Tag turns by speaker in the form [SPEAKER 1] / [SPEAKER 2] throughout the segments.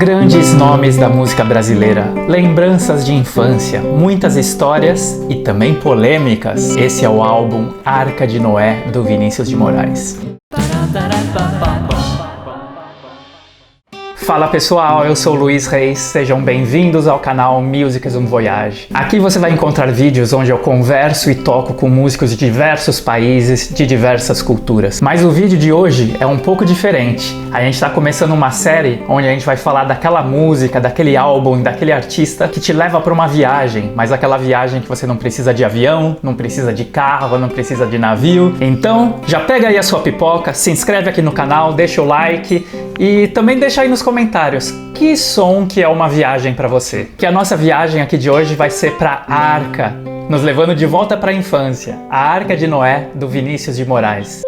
[SPEAKER 1] Grandes nomes da música brasileira, lembranças de infância, muitas histórias e também polêmicas. Esse é o álbum Arca de Noé, do Vinícius de Moraes. Fala pessoal, eu sou Luiz Reis, sejam bem-vindos ao canal Musiques Un Voyage. Aqui você vai encontrar vídeos onde eu converso e toco com músicos de diversos países, de diversas culturas. Mas o vídeo de hoje é um pouco diferente. A gente está começando uma série onde a gente vai falar daquela música, daquele álbum, daquele artista que te leva para uma viagem, mas aquela viagem que você não precisa de avião, não precisa de carro, não precisa de navio. Então, já pega aí a sua pipoca, se inscreve aqui no canal, deixa o like e também deixa aí nos comentários que som que é uma viagem para você. Que a nossa viagem aqui de hoje vai ser para a Arca, nos levando de volta para a infância. A Arca de Noé, do Vinícius de Moraes.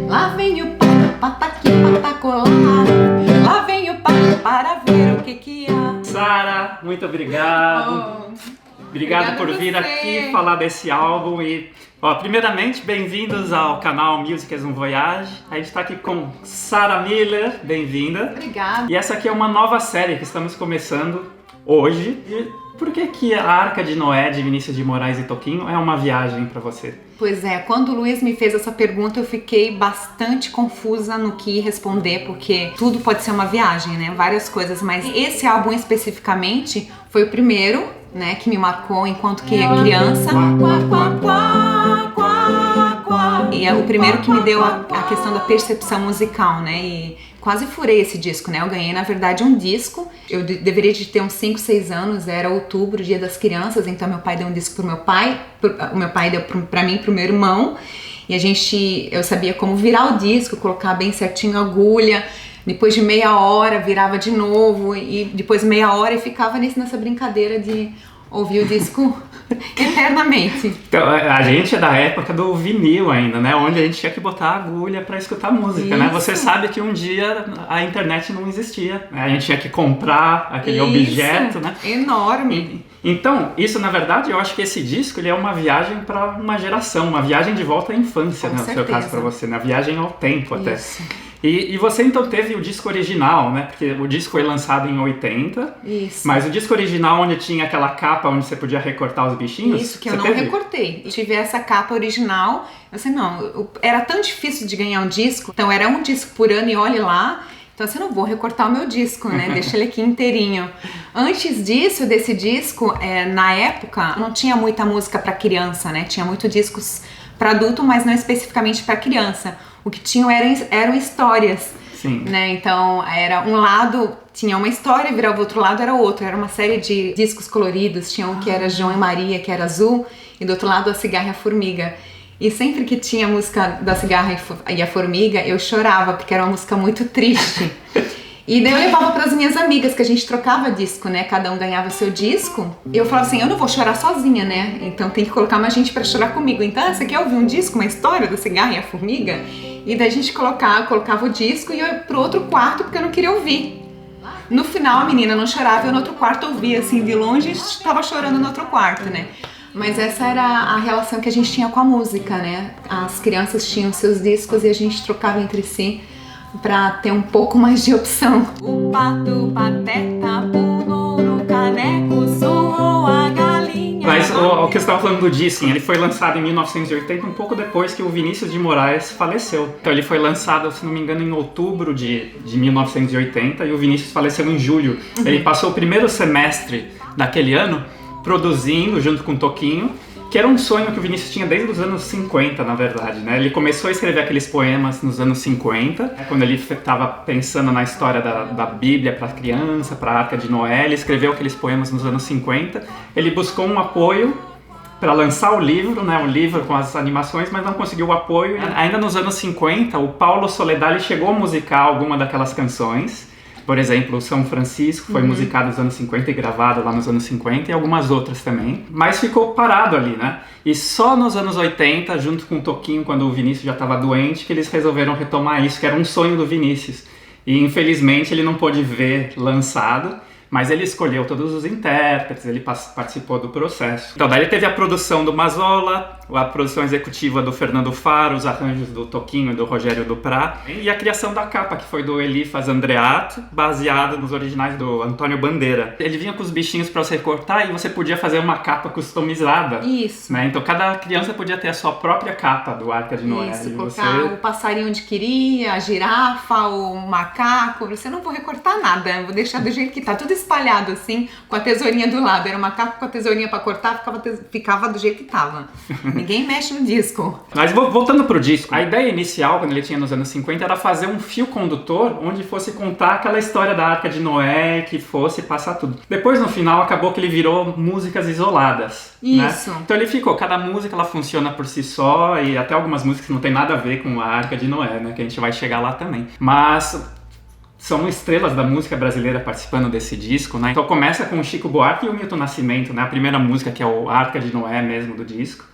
[SPEAKER 2] Lá vem o pataqui patacolá, lá vem o para ver o que há.
[SPEAKER 1] Sara, muito obrigado. Obrigado por vir aqui falar desse álbum e, primeiramente, bem-vindos ao canal Musiques Un Voyage. A gente está aqui com Sara Miller, bem-vinda.
[SPEAKER 2] Obrigada.
[SPEAKER 1] E essa aqui é uma nova série que estamos começando hoje. E por que a Arca de Noé, de Vinícius de Moraes e Toquinho, é uma viagem para você?
[SPEAKER 2] Pois é, quando o Luiz me fez essa pergunta, eu fiquei bastante confusa no que responder, porque tudo pode ser uma viagem, né? Várias coisas, mas esse álbum especificamente foi o primeiro, né, que me marcou enquanto que criança. E é o primeiro que me deu a questão da percepção musical, né? E quase furei esse disco, né? Eu ganhei, na verdade, um disco. Eu deveria de ter uns 5, 6 anos, era outubro, Dia das Crianças, então meu pai deu um disco pro meu pai, o meu pai deu pra mim, pro meu irmão, e eu sabia como virar o disco, colocar bem certinho a agulha, depois de meia hora virava de novo, e depois meia hora e ficava nessa brincadeira de ouvir o disco eternamente.
[SPEAKER 1] Então, a gente é da época do vinil ainda, né? Onde a gente tinha que botar a agulha para escutar música, né? Você sabe que um dia a internet não existia, né? A gente tinha que comprar aquele objeto, né?
[SPEAKER 2] Enorme.
[SPEAKER 1] Então, isso na verdade, eu acho que esse disco ele é uma viagem para uma geração, uma viagem de volta à infância, né? No seu caso para você, né? Viagem ao tempo até.
[SPEAKER 2] Isso.
[SPEAKER 1] E você então teve o disco original, né? Porque o disco foi lançado em 80.
[SPEAKER 2] Isso.
[SPEAKER 1] Mas o disco original onde tinha aquela capa onde você podia recortar os bichinhos.
[SPEAKER 2] Isso, que eu não recortei. Eu tive essa capa original. Era tão difícil de ganhar um disco. Então era um disco por ano e olhe lá. Então assim, eu não vou recortar o meu disco, né? Deixa ele aqui inteirinho. Antes desse disco, na época, não tinha muita música para criança, né? Tinha muito discos para adulto, mas não especificamente para criança. O que tinham eram histórias.
[SPEAKER 1] Sim.
[SPEAKER 2] Né? Então, era um lado tinha uma história, virava o outro lado era outro. Era uma série de discos coloridos. Tinha um que era João e Maria, que era azul, e do outro lado a Cigarra e a Formiga. E sempre que tinha a música da Cigarra e a Formiga, eu chorava, porque era uma música muito triste. E daí eu levava para as minhas amigas, que a gente trocava disco, né? Cada um ganhava seu disco. E eu falava assim, eu não vou chorar sozinha, né? Então tem que colocar mais gente para chorar comigo. Então, você quer ouvir um disco, uma história da Cigarra e a Formiga? E daí a gente colocava o disco e eu ia pro outro quarto, porque eu não queria ouvir. No final, a menina não chorava, eu no outro quarto ouvia, assim, de longe, e estava chorando no outro quarto, né? Mas essa era a relação que a gente tinha com a música, né? As crianças tinham seus discos e a gente trocava entre si pra ter um pouco mais de opção. O pato pateta pulou no caneco, soou a galinha.
[SPEAKER 1] Mas o que você estava falando do disco, ele foi lançado em 1980, um pouco depois que o Vinícius de Moraes faleceu. Então ele foi lançado, se não me engano, em outubro de 1980 e o Vinícius faleceu em julho. Uhum. Ele passou o primeiro semestre daquele ano produzindo junto com o Toquinho, que era um sonho que o Vinícius tinha desde os anos 50, na verdade, né? Ele começou a escrever aqueles poemas nos anos 50, quando ele estava pensando na história da Bíblia para criança, para a Arca de Noé, ele escreveu aqueles poemas nos anos 50, ele buscou um apoio para lançar o livro, né? O livro com as animações, mas não conseguiu o apoio. Ainda nos anos 50, o Paulo Soledad chegou a musicar alguma daquelas canções. Por exemplo, o São Francisco foi musicado nos anos 50 e gravado lá nos anos 50 e algumas outras também. Mas ficou parado ali, né? E só nos anos 80, junto com o Toquinho, quando o Vinícius já estava doente, que eles resolveram retomar isso, que era um sonho do Vinícius. E infelizmente ele não pôde ver lançado, Mas ele escolheu todos os intérpretes, ele participou do processo. Então daí ele teve a produção do Mazzola, a produção executiva do Fernando Faro, os arranjos do Toquinho e do Rogério Duprá, e a criação da capa, que foi do Elifas Andreato, baseada nos originais do Antônio Bandeira. Ele vinha com os bichinhos para você cortar e você podia fazer uma capa customizada.
[SPEAKER 2] Isso.
[SPEAKER 1] Né? Então cada criança podia ter a sua própria capa do Arca de Noé.
[SPEAKER 2] Isso, colocar o passarinho onde queria, a girafa, o macaco. Você não vou recortar nada, vou deixar do jeito que tá, tudo espalhado assim, com a tesourinha do lado. Era o macaco com a tesourinha para cortar, ficava do jeito que tava. Ninguém mexe no disco.
[SPEAKER 1] Mas voltando pro disco, a ideia inicial, quando ele tinha nos anos 50, era fazer um fio condutor onde fosse contar aquela história da Arca de Noé, que fosse passar tudo. Depois, no final, acabou que ele virou músicas isoladas.
[SPEAKER 2] Isso.
[SPEAKER 1] Né? Então ele ficou, cada música ela funciona por si só, e até algumas músicas não tem nada a ver com a Arca de Noé, né? Que a gente vai chegar lá também. Mas são estrelas da música brasileira participando desse disco, né? Então começa com o Chico Buarque e o Milton Nascimento, né? A primeira música, que é o Arca de Noé mesmo do disco.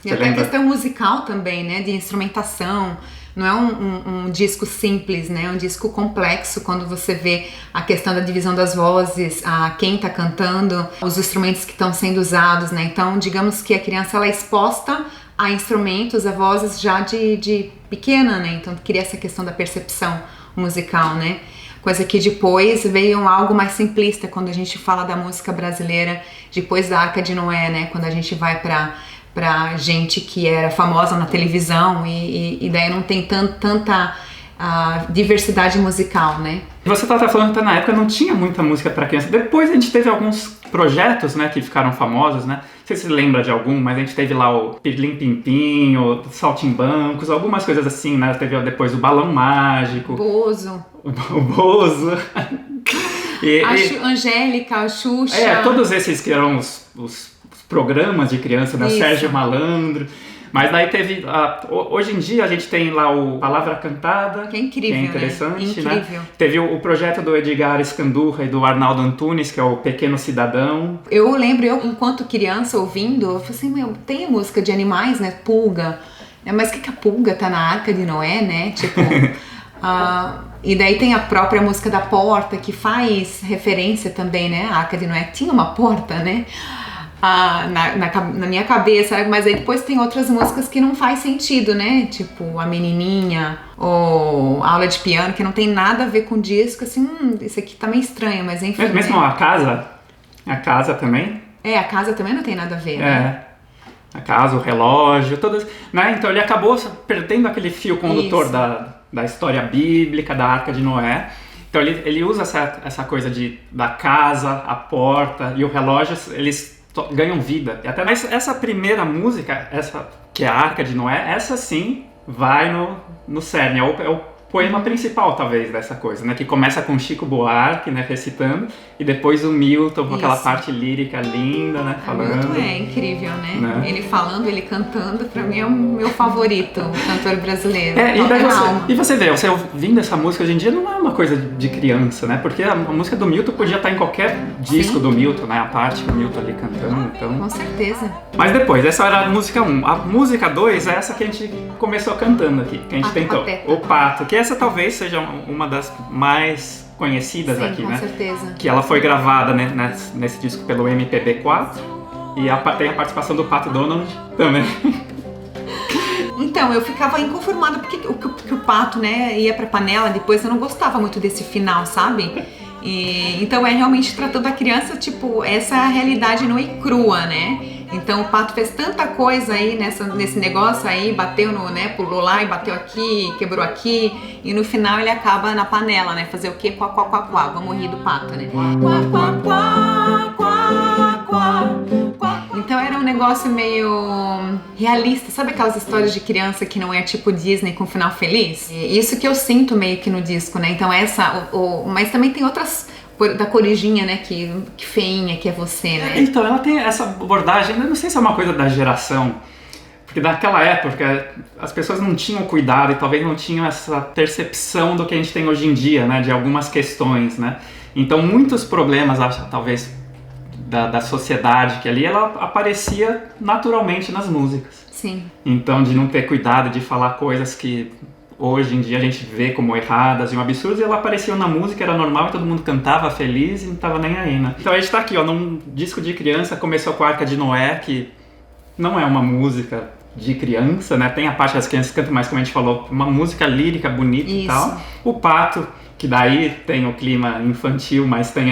[SPEAKER 2] E até a questão musical também, né? De instrumentação. Não é um disco simples, né? É um disco complexo quando você vê a questão da divisão das vozes, quem tá cantando, os instrumentos que estão sendo usados, né? Então, digamos que a criança ela é exposta a instrumentos, a vozes já de pequena, né? Então, cria essa questão da percepção musical, né? Coisa que depois veio algo mais simplista quando a gente fala da música brasileira, depois da Arca de Noé, né? Quando a gente vai pra gente que era famosa na televisão e daí não tem tanta diversidade musical, né?
[SPEAKER 1] Você tá falando que na época não tinha muita música para criança. Depois a gente teve alguns projetos, né, que ficaram famosos, né? Não sei se você lembra de algum, mas a gente teve lá o Pirlim Pimpim, o Saltimbancos, algumas coisas assim, né? Teve depois o Balão Mágico.
[SPEAKER 2] Bozo.
[SPEAKER 1] O Bozo.
[SPEAKER 2] Angélica, a Xuxa.
[SPEAKER 1] Todos esses que eram os programas de criança, né? Sérgio Malandro. Mas daí teve... hoje em dia a gente tem lá o Palavra Cantada.
[SPEAKER 2] Que é incrível,
[SPEAKER 1] que é interessante,
[SPEAKER 2] né? Incrível.
[SPEAKER 1] Né? Teve o projeto do Edgar Escandurra e do Arnaldo Antunes, que é o Pequeno Cidadão.
[SPEAKER 2] Eu lembro, enquanto criança ouvindo, eu falei assim, tem música de animais, né? Pulga. Mas o que a pulga tá na Arca de Noé, né? Tipo... e daí tem a própria música da Porta, que faz referência também, né? A Arca de Noé tinha uma porta, né? Na minha cabeça, mas aí depois tem outras músicas que não faz sentido, né? Tipo A Menininha ou Aula de Piano, que não tem nada a ver com disco, assim, isso aqui tá meio estranho, mas enfim.
[SPEAKER 1] Mesmo
[SPEAKER 2] né?
[SPEAKER 1] A casa também?
[SPEAKER 2] A casa também não tem nada a ver, né?
[SPEAKER 1] A casa, o relógio, todas, né? Então ele acabou perdendo aquele fio condutor da história bíblica, da Arca de Noé. Então ele usa essa coisa da casa, a porta e o relógio, eles ganham vida. E até essa primeira música, essa que é a Arca de Noé, essa sim vai no cerne, é o poema principal, talvez, dessa coisa, né? Que começa com Chico Buarque, né, recitando, e depois o Milton com aquela parte lírica linda, né, falando.
[SPEAKER 2] Milton é incrível, né? Ele falando, ele cantando, pra mim é o meu favorito, o cantor brasileiro.
[SPEAKER 1] E você vê, você ouvindo essa música hoje em dia não é uma coisa de criança, né? Porque a música do Milton podia estar em qualquer disco do Milton, né? A parte do Milton ali cantando, então...
[SPEAKER 2] Com certeza.
[SPEAKER 1] Mas depois, essa era a música 1. A música 2 é essa que a gente começou cantando aqui, que a gente tentou. O Pato, que essa talvez seja uma das mais conhecidas aqui, né?
[SPEAKER 2] Com certeza.
[SPEAKER 1] Que ela foi gravada, né, nesse disco pelo MPB4 e tem a participação do Pato Donald também.
[SPEAKER 2] Então, eu ficava inconformada porque o Pato, né, ia pra panela depois, eu não gostava muito desse final, sabe? Então realmente tratando a criança, tipo, essa realidade nua e crua, né? Então o Pato fez tanta coisa aí nesse negócio aí, bateu né, pulou lá e bateu aqui, quebrou aqui, e no final ele acaba na panela, né? Fazer o quê? Quá, quá, quá, quá. Vamos rir do Pato, né? Quá, quá, quá, quá, quá, quá. Então era um negócio meio realista, sabe aquelas histórias de criança que não é tipo Disney com final feliz? Isso que eu sinto meio que no disco, né? Então mas também tem outras da Corujinha, né, que feinha, que é você, né?
[SPEAKER 1] Então, ela tem essa abordagem, eu não sei se é uma coisa da geração, porque naquela época as pessoas não tinham cuidado e talvez não tinham essa percepção do que a gente tem hoje em dia, né, de algumas questões, né? Então, muitos problemas, talvez, da sociedade que ali, ela aparecia naturalmente nas músicas.
[SPEAKER 2] Sim.
[SPEAKER 1] Então, de não ter cuidado, de falar coisas que hoje em dia a gente vê como erradas e um absurdo, e ela apareceu na música, era normal e todo mundo cantava feliz e não tava nem aí, né? Então a gente tá aqui, ó, num disco de criança, começou com a Arca de Noé, que não é uma música de criança, né? Tem a parte das crianças que cantam, mas como a gente falou, uma música lírica, bonita e tal. O Pato, que daí tem o clima infantil, mas tem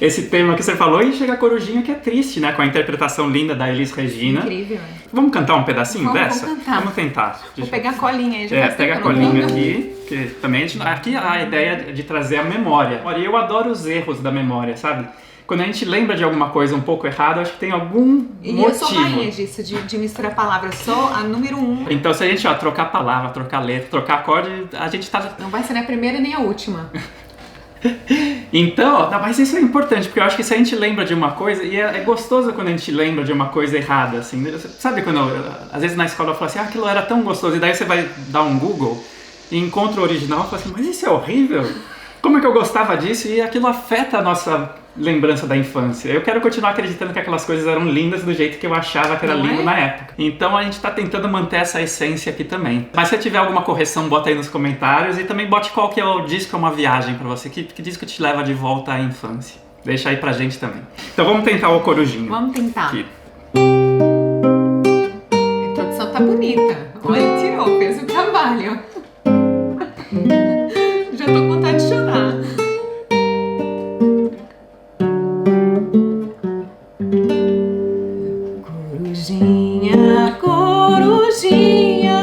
[SPEAKER 1] esse tema que você falou, e chega a Corujinha, que é triste, né? Com a interpretação linda da Elis Regina.
[SPEAKER 2] Incrível.
[SPEAKER 1] Vamos cantar um pedacinho dessa?
[SPEAKER 2] Vamos cantar.
[SPEAKER 1] Vamos tentar.
[SPEAKER 2] Vou pegar a colinha aí. Já
[SPEAKER 1] pega a colinha aqui, que também aqui a ideia é de trazer a memória. E eu adoro os erros da memória, sabe? Quando a gente lembra de alguma coisa um pouco errada, acho que tem algum motivo.
[SPEAKER 2] Eu sou rainha disso, de misturar palavras. Sou a número 1.
[SPEAKER 1] Então se a gente trocar palavra, trocar letra, trocar acorde, a gente tá...
[SPEAKER 2] Não vai ser nem a primeira nem a última.
[SPEAKER 1] Então, mas isso é importante, porque eu acho que se a gente lembra de uma coisa, e é gostoso quando a gente lembra de uma coisa errada, assim, sabe quando, às vezes na escola eu falo assim, aquilo era tão gostoso, e daí você vai dar um Google e encontra o original e fala assim, mas isso é horrível, como é que eu gostava disso? E aquilo afeta a nossa lembrança da infância. Eu quero continuar acreditando que aquelas coisas eram lindas do jeito que eu achava que era lindo na época. Então a gente tá tentando manter essa essência aqui também. Mas se tiver alguma correção, bota aí nos comentários, e também bote qual que é o disco, é uma viagem pra você, que disco te leva de volta à infância. Deixa aí pra gente também. Então vamos tentar o Corujinha.
[SPEAKER 2] Vamos tentar.
[SPEAKER 1] Aqui.
[SPEAKER 2] A introdução tá bonita. Olha, ele tirou, fez o trabalho. Já tô com vontade de chorar. Corujinha, corujinha,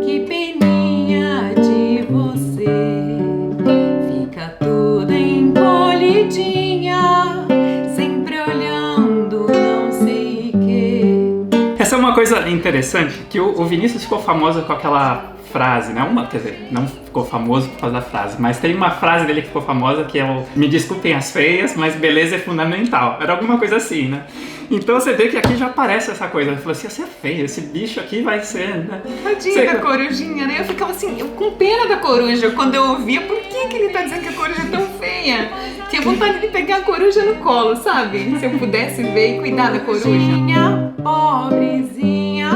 [SPEAKER 2] que peninha de você. Fica toda encolhidinha, sempre olhando não sei o que.
[SPEAKER 1] Essa é uma coisa interessante, que o Vinícius ficou famoso com aquela frase, né? Quer dizer, não ficou famoso por causa da frase, mas tem uma frase dele que ficou famosa que é o "me desculpem as feias, mas beleza é fundamental". Era alguma coisa assim, né? Então você vê que aqui já aparece essa coisa. Ele falou assim, você é feio, esse bicho aqui vai ser, né?
[SPEAKER 2] Tadinha da corujinha, né? Eu ficava assim, com pena da coruja quando eu ouvia, por que ele tá dizendo que a coruja é tão feia? Tinha vontade de pegar a coruja no colo, sabe? Se eu pudesse ver e cuidar da coruja. Pobrezinha,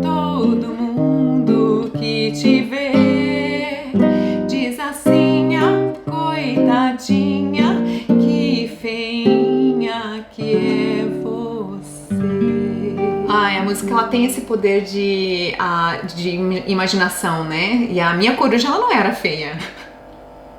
[SPEAKER 2] todo mundo que te vê diz assim, coitadinha, que feinha que é você. Ai, a música ela tem esse poder de imaginação, né? E a minha coruja ela não era feia.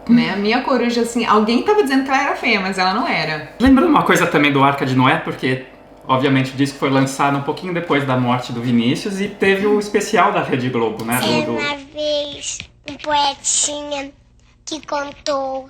[SPEAKER 2] Né? A minha coruja, assim, alguém tava dizendo que ela era feia, mas ela não era.
[SPEAKER 1] Lembrando uma coisa também do Arca de Noé, porque obviamente o disco foi lançado um pouquinho depois da morte do Vinícius e teve o especial da Rede Globo, né?
[SPEAKER 3] Uma vez um poetinha que contou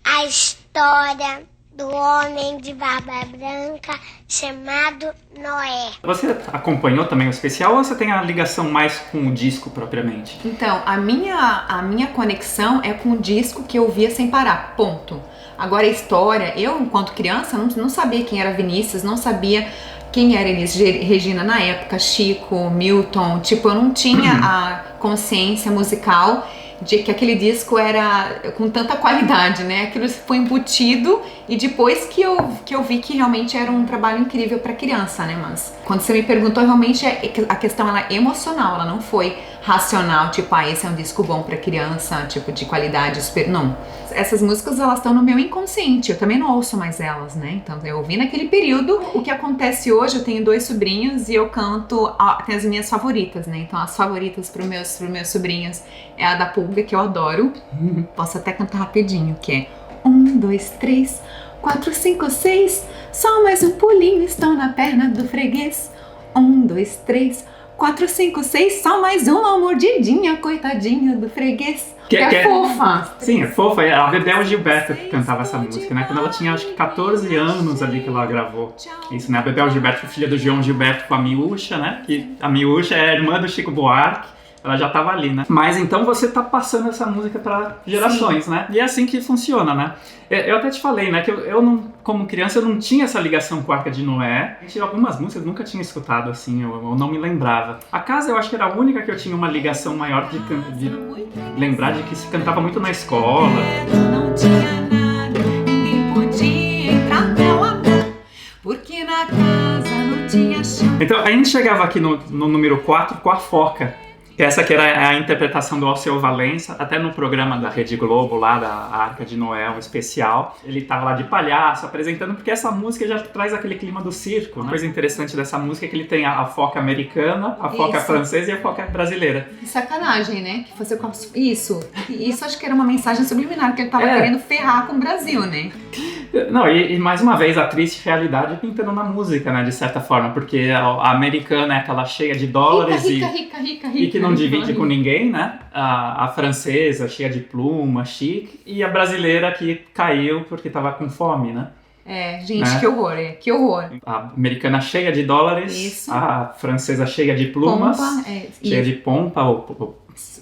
[SPEAKER 3] a história do homem de barba branca chamado Noé.
[SPEAKER 1] Você acompanhou também o especial ou você tem a ligação mais com o disco propriamente?
[SPEAKER 2] Então, a minha conexão é com o disco que eu via sem parar, ponto. Agora a história, eu enquanto criança não sabia quem era Vinícius, não sabia quem era Elis Regina na época, Chico, Milton, tipo, eu não tinha a consciência musical de que aquele disco era com tanta qualidade, né? Aquilo foi embutido e depois que eu vi que realmente era um trabalho incrível para criança, né? Mas quando você me perguntou, realmente a questão ela é emocional, ela não foi racional, tipo, esse é um disco bom para criança, tipo, de qualidade, não. Essas músicas, elas estão no meu inconsciente, eu também não ouço mais elas, né? Então, eu ouvi naquele período. O que acontece hoje, eu tenho 2 sobrinhos e eu canto, tem as minhas favoritas, né? Então, as favoritas pros meus sobrinhos é a da Pulga, que eu adoro. Posso até cantar rapidinho, que é 1, 2, 3, 4, 5, 6, só mais um pulinho, estou na perna do freguês. 1, 2, 3, 4, 5, 6, só mais uma mordidinha, coitadinha do freguês. Que é fofa.
[SPEAKER 1] Sim, é fofa. A Bebel Gilberto que cantava essa música, né? Quando ela tinha, acho que 14 anos ali que ela gravou. Isso, né? A Bebel Gilberto, filha do João Gilberto com a Miúcha, né? Que a Miúcha é a irmã do Chico Buarque. Ela já tava ali, né? Mas então você tá passando essa música para gerações, sim, né? E é assim que funciona, né? Eu até te falei, né? Que eu não, como criança, eu não tinha essa ligação com a Arca de Noé. Algumas músicas eu nunca tinha escutado, assim, eu não me lembrava. A Casa, eu acho que era a única que eu tinha uma ligação maior de lembrar de que se cantava muito na escola.
[SPEAKER 2] Não tinha nada, ninguém podia entrar nela, porque na casa não tinha chão.
[SPEAKER 1] Então, a gente chegava aqui no número 4 com a Foca. Essa que era a interpretação do Alceu Valença, até no programa da Rede Globo, lá da Arca de Noé, um especial. Ele tava lá de palhaço, apresentando, porque essa música já traz aquele clima do circo, né? Uma coisa interessante dessa música é que ele tem a foca americana, a foca francesa e a foca brasileira.
[SPEAKER 2] Sacanagem, né? Que fazer com isso acho que era uma mensagem subliminar, que ele tava querendo ferrar com o Brasil, né?
[SPEAKER 1] Não, e mais uma vez a triste realidade pintando na música, né, de certa forma, porque a americana é aquela cheia de dólares
[SPEAKER 2] rica,
[SPEAKER 1] e que não divide com ninguém, né? A francesa cheia de pluma, chique, e a brasileira que caiu porque tava com fome, né?
[SPEAKER 2] Gente, né? Que horror.
[SPEAKER 1] A americana cheia de dólares, a francesa cheia de plumas, cheia de pompa,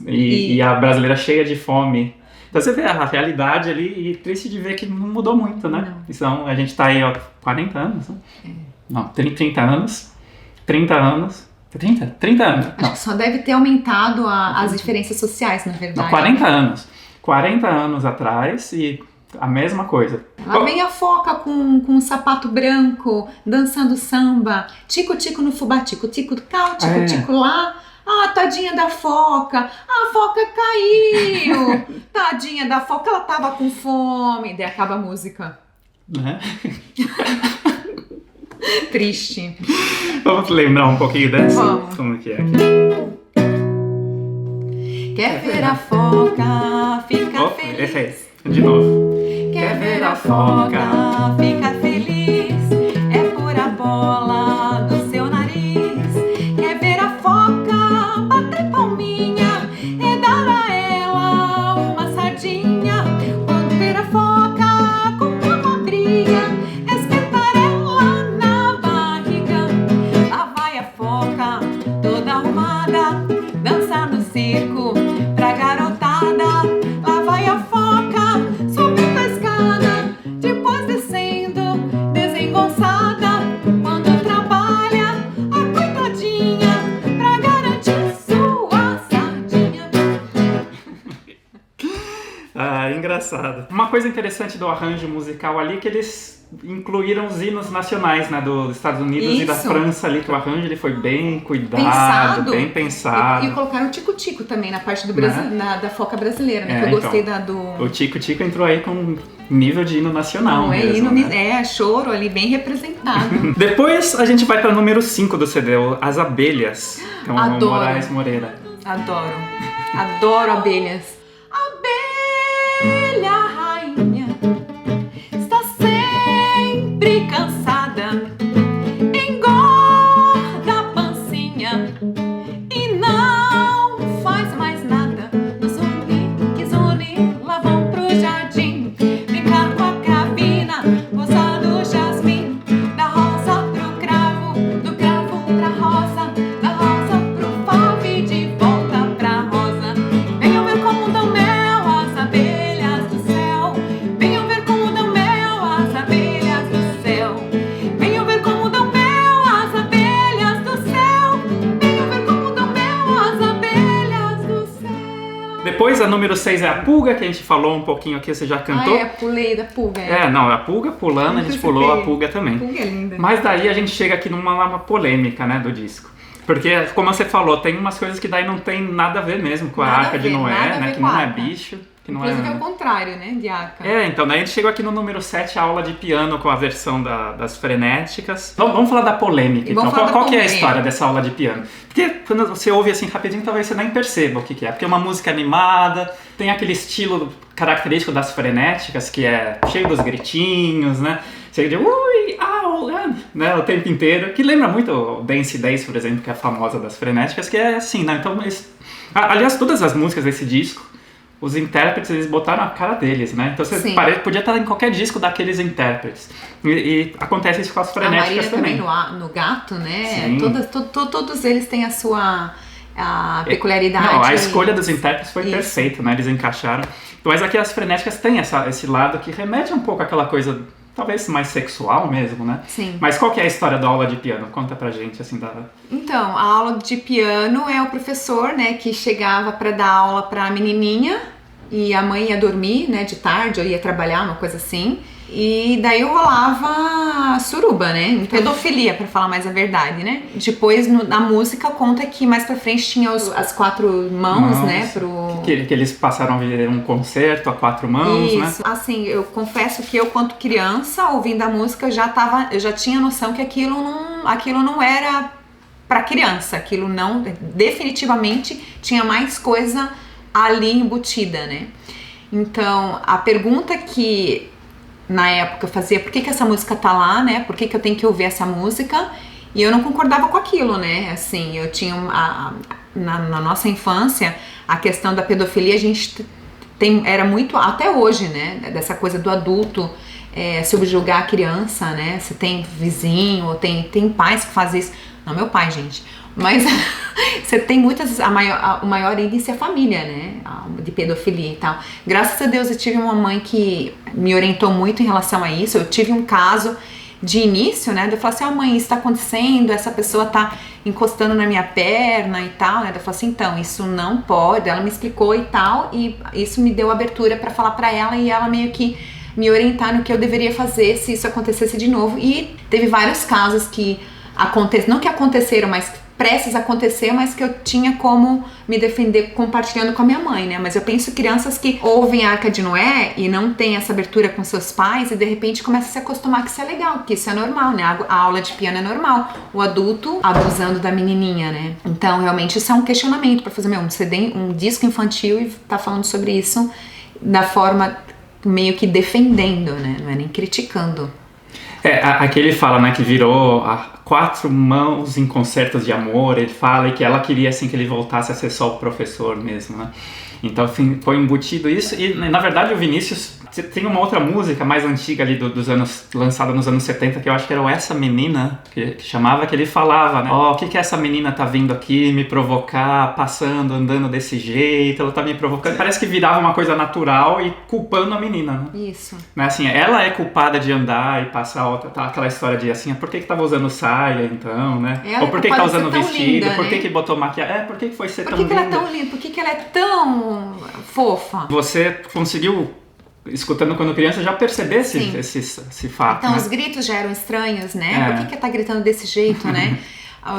[SPEAKER 1] e a brasileira cheia de fome. Então você vê a realidade ali e triste de ver que não mudou muito, né? Não. Então a gente tá aí, 40 anos, né? Não, 30 anos. 30 anos. 30 anos.
[SPEAKER 2] Acho que só deve ter aumentado as diferenças sociais, na verdade.
[SPEAKER 1] Não, 40 anos. 40 anos atrás e a mesma coisa.
[SPEAKER 2] Lá vem a foca com um sapato branco, dançando samba. Tico-tico no fubá, tico-tico cá, tico-tico lá. Ah, tadinha da foca, a foca caiu, tadinha da foca, ela tava com fome, daí acaba a música.
[SPEAKER 1] Né?
[SPEAKER 2] Triste.
[SPEAKER 1] Vamos lembrar um pouquinho dessa?
[SPEAKER 2] Vamos.
[SPEAKER 1] Como que é aqui?
[SPEAKER 2] Quer ver a foca, fica feliz.
[SPEAKER 1] Esse é esse, de novo.
[SPEAKER 2] Quer ver a foca, fica feliz, é pura bola do seu nariz. Quer ver a foca, bater palminha, é dar a ela uma sardinha. Quando ver a foca com uma cobrinha, espetar ela na barriga. Lá vai a foca, toda arrumada, dançar no circo pra garotada. Lá vai a foca, subindo a escada, depois descendo, desengonçada. Quando trabalha, a coitadinha, pra garantir sua sardinha.
[SPEAKER 1] Engraçado. Uma coisa interessante do arranjo musical ali é que eles incluíram os hinos nacionais, né, dos Estados Unidos e da França ali, que o arranjo ele foi bem cuidado, bem pensado.
[SPEAKER 2] E colocaram o tico-tico também na parte do da foca brasileira, né? Que eu gostei do...
[SPEAKER 1] O tico-tico entrou aí com nível de hino nacional.
[SPEAKER 2] Não,
[SPEAKER 1] mesmo,
[SPEAKER 2] hino,
[SPEAKER 1] né?
[SPEAKER 2] Choro ali, bem representado.
[SPEAKER 1] Depois a gente vai para o número 5 do CD, As Abelhas, que é o
[SPEAKER 2] Adoro.
[SPEAKER 1] Moraes Moreira.
[SPEAKER 2] Adoro abelhas. Abelha rainha está sempre cansada, engorda a pancinha e não faz mais nada. No zuni, lá vão pro jardim, brincar com a cravina, gozar do jasmim, da rosa pro cravo, do cravo pra rosa, da rosa pro favo e de volta pra rosa. Venham ver como dão mel as abelhas do céu. Venham ver como dão mel as abelhas do céu. Venham ver como dão mel as abelhas do céu. Venham ver como dão mel as abelhas do céu.
[SPEAKER 1] Depois a número 6 é a Pulga, que a gente falou um pouquinho aqui, você já cantou.
[SPEAKER 2] Pulei da Pulga.
[SPEAKER 1] Não, a Pulga pulando, a gente pulou a Pulga também.
[SPEAKER 2] A Pulga é linda.
[SPEAKER 1] Mas daí a gente chega aqui numa polêmica, né, do disco. Porque, como você falou, tem umas coisas que daí não tem nada a ver mesmo com a Arca de Noé, né, que não é bicho. Que não
[SPEAKER 2] Inclusive é o contrário, né, de Arca.
[SPEAKER 1] Então, daí a gente chegou aqui no número 7, a aula de piano com a versão das frenéticas. Vamos falar da polêmica, então. Qual que é a história dessa aula de piano? Porque quando você ouve assim rapidinho, talvez você nem perceba o que é. Porque é uma música animada, tem aquele estilo característico das frenéticas, que é cheio dos gritinhos, né? Chega de ui, au, né, o tempo inteiro, que lembra muito o Dance Dance, por exemplo, que é a famosa das frenéticas, que é assim, né? Então, aliás, todas as músicas desse disco, os intérpretes, eles botaram a cara deles, né? Então você podia estar em qualquer disco daqueles intérpretes. E acontece isso com as frenéticas também.
[SPEAKER 2] A Marina também no Gato, né?
[SPEAKER 1] Sim.
[SPEAKER 2] Todos eles têm a sua peculiaridade.
[SPEAKER 1] Não, a escolha dos intérpretes foi perfeita, né? Eles encaixaram. Mas aqui as frenéticas têm esse lado que remete um pouco àquela coisa, talvez mais sexual mesmo, né?
[SPEAKER 2] Sim.
[SPEAKER 1] Mas qual que é a história da aula de piano? Conta pra gente, assim,
[SPEAKER 2] Então, a aula de piano é o professor, né, que chegava pra dar aula pra menininha, e a mãe ia dormir, né, de tarde, ou ia trabalhar, uma coisa assim. E daí rolava suruba, né? Pedofilia, pra falar mais a verdade, né? Depois, na música, conta que mais pra frente tinha as 4 mãos, né?
[SPEAKER 1] Que eles passaram a ver um concerto a 4 mãos,
[SPEAKER 2] isso,
[SPEAKER 1] né?
[SPEAKER 2] Assim, eu confesso que eu, quanto criança, ouvindo a música, eu já tinha noção que aquilo não era pra criança. Aquilo não, definitivamente, tinha mais coisa ali embutida, né? Então, a pergunta que na época eu fazia, por que essa música tá lá, né? Por que eu tenho que ouvir essa música? E eu não concordava com aquilo, né? Assim, eu tinha na nossa infância, a questão da pedofilia, a gente era muito, até hoje, né? Dessa coisa do adulto subjugar a criança, né? Você tem vizinho, ou tem pais que fazem isso. Não, meu pai, gente. Mas você tem o maior índice é a família, né? De pedofilia e tal. Graças a Deus eu tive uma mãe que me orientou muito em relação a isso. Eu tive um caso de início, né? Eu falei assim, mãe, isso tá acontecendo, essa pessoa tá encostando na minha perna e tal, né? Eu falei assim, então, isso não pode. Ela me explicou e tal, e isso me deu abertura pra falar pra ela, e ela meio que me orientar no que eu deveria fazer se isso acontecesse de novo. E teve vários casos que não que aconteceram, mas prestes a acontecer, mas que eu tinha como me defender compartilhando com a minha mãe, né? Mas eu penso crianças que ouvem a Arca de Noé e não tem essa abertura com seus pais e de repente começa a se acostumar que isso é legal, que isso é normal, né? A aula de piano é normal, o adulto abusando da menininha, né? Então, realmente, isso é um questionamento pra fazer, um CD, um disco infantil e tá falando sobre isso da forma meio que defendendo, né? Não é nem criticando.
[SPEAKER 1] Aqui ele fala, né, que virou 4 mãos em concertos de amor, ele fala, e que ela queria, assim, que ele voltasse a ser só o professor mesmo, né? Então, assim, foi embutido isso, e na verdade o Vinícius tem uma outra música mais antiga ali dos anos, lançada nos anos 70, que eu acho que era Essa Menina, que chamava, que ele falava, né? O que essa menina tá vindo aqui me provocar, passando, andando desse jeito, ela tá me provocando. Parece que virava uma coisa natural e culpando a menina, né?
[SPEAKER 2] Isso.
[SPEAKER 1] Mas assim, ela é culpada de andar e passar outra, tá, aquela história de assim, por que tava usando saia então, né?
[SPEAKER 2] Ela
[SPEAKER 1] ou por que tá usando vestido,
[SPEAKER 2] linda,
[SPEAKER 1] por que
[SPEAKER 2] né?
[SPEAKER 1] botou maquiagem, por que foi ser tão
[SPEAKER 2] linda? Por que ela é
[SPEAKER 1] linda?
[SPEAKER 2] tão linda? Por que ela é tão fofa?
[SPEAKER 1] Você conseguiu, escutando quando criança, já perceber esse fato,
[SPEAKER 2] então,
[SPEAKER 1] né?
[SPEAKER 2] os gritos já eram estranhos, né? Por que tá gritando desse jeito, né?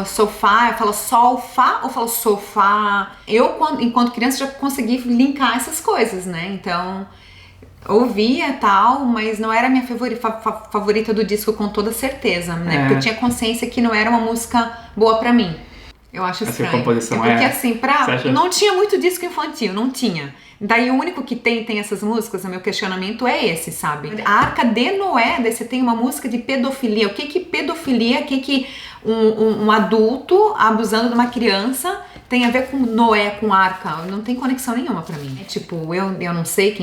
[SPEAKER 2] O sofá, eu falo solfá ou falo sofá? Eu, enquanto criança, já consegui linkar essas coisas, né? Então, ouvia tal, mas não era a minha favorita do disco com toda certeza, né? Porque eu tinha consciência que não era uma música boa pra mim. Eu acho estranho.
[SPEAKER 1] Essa composição
[SPEAKER 2] porque assim,
[SPEAKER 1] acha...
[SPEAKER 2] não tinha muito disco infantil, não tinha. Daí o único que tem essas músicas, o meu questionamento é esse, sabe? A Arca de Noé, daí você tem uma música de pedofilia. O que pedofilia, um adulto abusando de uma criança tem a ver com Noé, com Arca? Não tem conexão nenhuma pra mim. Tipo, eu não sei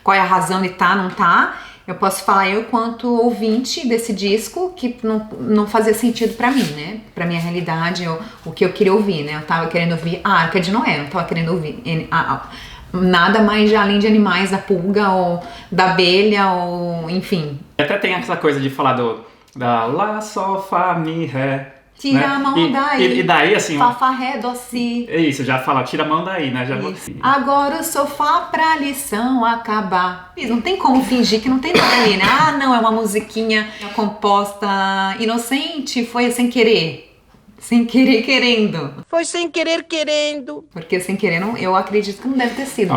[SPEAKER 2] qual é a razão de tá, não tá. Eu posso falar eu quanto ouvinte desse disco que não fazia sentido pra mim, né? Pra minha realidade, o que eu queria ouvir, né? Eu tava querendo ouvir a Arca de Noé, eu não tava querendo ouvir nada mais além de animais, da pulga ou da abelha, ou enfim.
[SPEAKER 1] Até tem essa coisa de falar da Lá, Sol, Fá, Mi, Ré.
[SPEAKER 2] Tira
[SPEAKER 1] né?
[SPEAKER 2] a mão daí.
[SPEAKER 1] E daí, assim...
[SPEAKER 2] Fá, Fá, Ré, Dó, Si.
[SPEAKER 1] É isso, já fala, tira a mão daí, né? Já
[SPEAKER 2] Agora o sofá pra lição acabar. Não tem como fingir que não tem nada ali, né? Não, é uma musiquinha composta inocente, foi sem querer. Sem querer, querendo.
[SPEAKER 4] Foi sem querer, querendo.
[SPEAKER 2] Porque sem querer, eu acredito que não deve ter sido.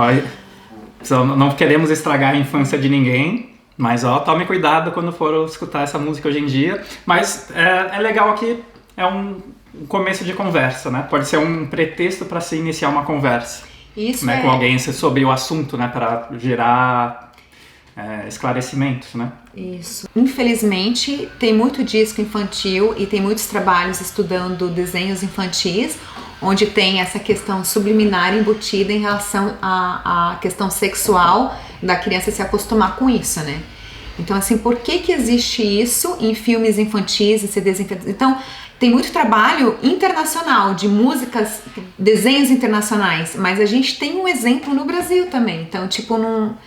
[SPEAKER 1] Não queremos estragar a infância de ninguém, mas tome cuidado quando for escutar essa música hoje em dia. Mas é legal aqui, é um começo de conversa, né? Pode ser um pretexto para se iniciar uma conversa.
[SPEAKER 2] Isso,
[SPEAKER 1] né? Com alguém sobre o assunto, né? Para gerar esclarecimentos, né?
[SPEAKER 2] Isso. Infelizmente, tem muito disco infantil e tem muitos trabalhos estudando desenhos infantis, onde tem essa questão subliminar embutida em relação à questão sexual da criança se acostumar com isso, né? Então, assim, por que existe isso em filmes infantis e CDs infantis? Então, tem muito trabalho internacional de músicas, desenhos internacionais, mas a gente tem um exemplo no Brasil também. Então, tipo, no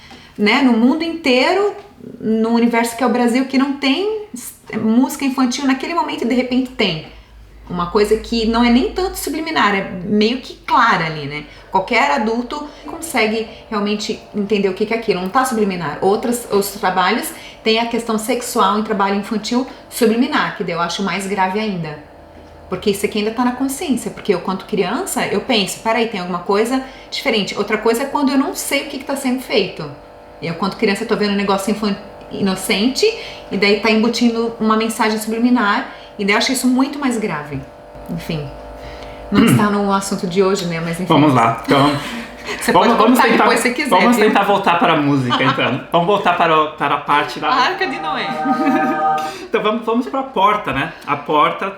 [SPEAKER 2] mundo inteiro, no universo que é o Brasil, que não tem música infantil naquele momento, de repente tem. uma coisa que não é nem tanto subliminar, é meio que clara ali, né? Qualquer adulto consegue realmente entender o que é aquilo, não tá subliminar. Outros trabalhos tem a questão sexual em trabalho infantil subliminar, que daí eu acho mais grave ainda. Porque isso aqui ainda tá na consciência, porque eu, quanto criança, eu penso, peraí, tem alguma coisa diferente. Outra coisa é quando eu não sei o que tá sendo feito. Eu, quanto criança, tô vendo um negócio inocente, e daí tá embutindo uma mensagem subliminar, e daí eu acho isso muito mais grave. Enfim, não está no assunto de hoje, né, mas enfim.
[SPEAKER 1] Vamos lá, então...
[SPEAKER 2] Você pode voltar depois se quiser.
[SPEAKER 1] Vamos tentar voltar para a música, então. Vamos voltar para a parte da...
[SPEAKER 2] A Arca de Noé.
[SPEAKER 1] Então vamos para a porta, né? A porta,